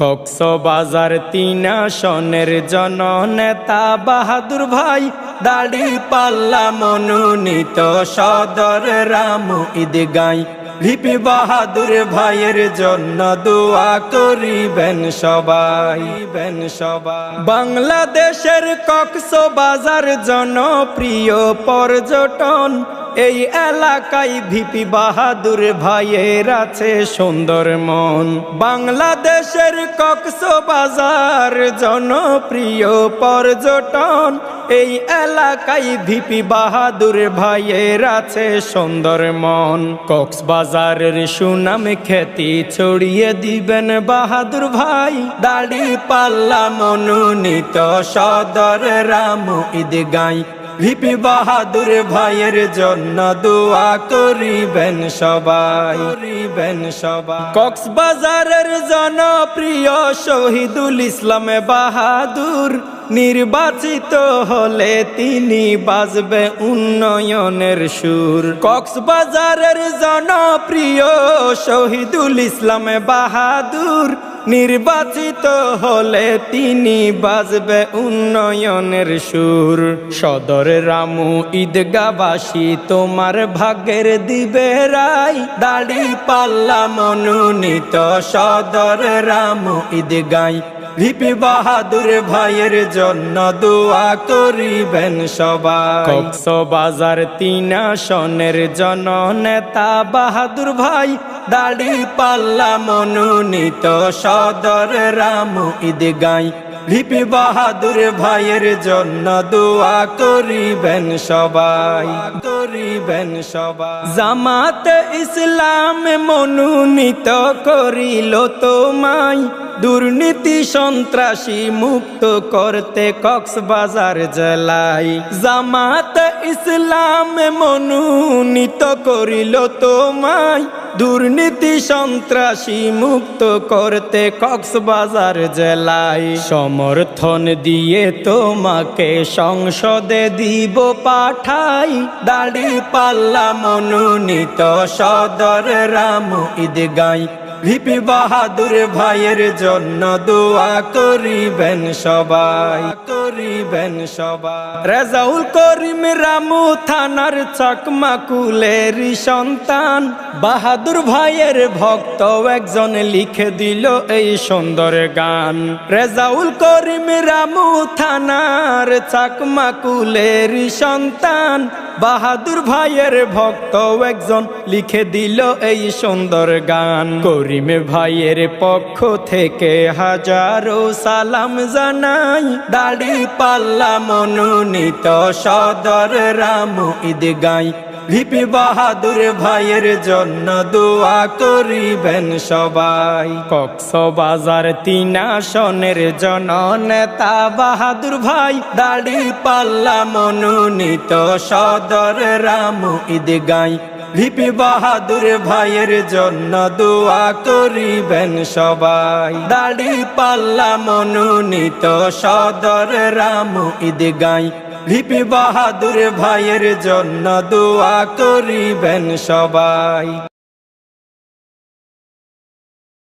কক্সবাজার ৩ আসনের জননেতা বাহাদুর ভাই দাড়িপাল্লা মনোনীত সদর রাম ঈদগাঁই ভিপি বাহাদুর ভাইয়ের জন্য দোয়া করিবেন সবাই। বাংলাদেশের কক্সবাজার জনপ্রিয় পর্যটন, এই এলাকায় ভিপি বাহাদুর ভাইয়ের আছে সুন্দর মন। বাংলাদেশের কক্সবাজার জনপ্রিয় পর্যটন, এই এলাকায় ভিপি বাহাদুর ভাইয়ের আছে সুন্দর মন। কক্সবাজারের সুনাম খ্যাতি ছড়িয়ে দিবেন বাহাদুর ভাই দাড়িপাল্লা মনোনীত সদর রাম ঈদগাঁই ভিপি বাহাদুর ভাইয়ের জন্য দোয়া করিবেন সবাই। কক্সবাজারের জনপ্রিয় শহীদুল ইসলাম বাহাদুর নির্বাচিত হলে তিনি বাজবে উন্নয়নের সুর। কক্সবাজারের জনপ্রিয় শহীদুল ইসলাম বাহাদুর নির্বাচিত হলে তিনি বাজবে উন্নয়নের সুর। সদর রামু ঈদগাঁবাসী তোমার ভাগ্যের দিবে রাই দাড়িপাল্লা মনোনীত সদর রামু ঈদগাঁই ভিপি বাহাদুর ভাইয়ের জন্য দোয়া করিবেন সবাই। কক্সবাজার ৩ আসনের জননেতা বাহাদুর ভাই দাড়িপাল্লা মনোনীত সদর রামু ঈদগাঁই ভিপি বাহাদুর ভাইয়ের জন্য দোয়া করিবেন সবাই। জামাতে ইসলাম মনোনীত করিল তোমায় দুর্নীতি সন্ত্রাসী মুক্ত করতে কক্সবাজার জেলায়। জামাত ইসলাম মনোনীত করিল তোমায় দুর্নীতি সন্ত্রাসী মুক্ত করতে কক্সবাজার জেলায়। সমর্থন দিয়ে তোমাকে সংসদে দিব পাঠাই দাড়িপাল্লা মনোনীত সদর রামু ঈদগাঁই ভিপি বাহাদুর ভাইয়ের জন্য দোয়া করিবেন সবাই। রেজাউল করিম রামু থানার চাকমাকুলের সন্তান বাহাদুর ভাইয়ের ভক্ত একজন লিখে দিল এই সুন্দর গান। রেজাউল করিম রামু থানার চাকমাকুলের সন্তান বাহাদুর ভাইয়ের ভক্ত একজন লিখে দিল এই সুন্দর গান। করিম ভাইয়ের পক্ষ থেকে হাজারো সালাম জানাই দাড়িপাল্লা মনোনীত সদর রামু ঈদগাঁই ভিপি বাহাদুর ভাইয়ের জন্য দোয়া করিবেন সবাই। কক্সবাজার ৩ আসনের জননেতা বাহাদুর ভাই দাড়িপাল্লা মনোনীত সদর রামু ঈদগাঁই ভিপি বাহাদুর ভাইয়ের জন্য দোয়া করিবেন সবাই। দাড়িপাল্লা মনোনীত সদর রামু ঈদগাঁই ভিপি বাহাদুর ভাইয়ের জন্য দোয়া করিবেন সবাই।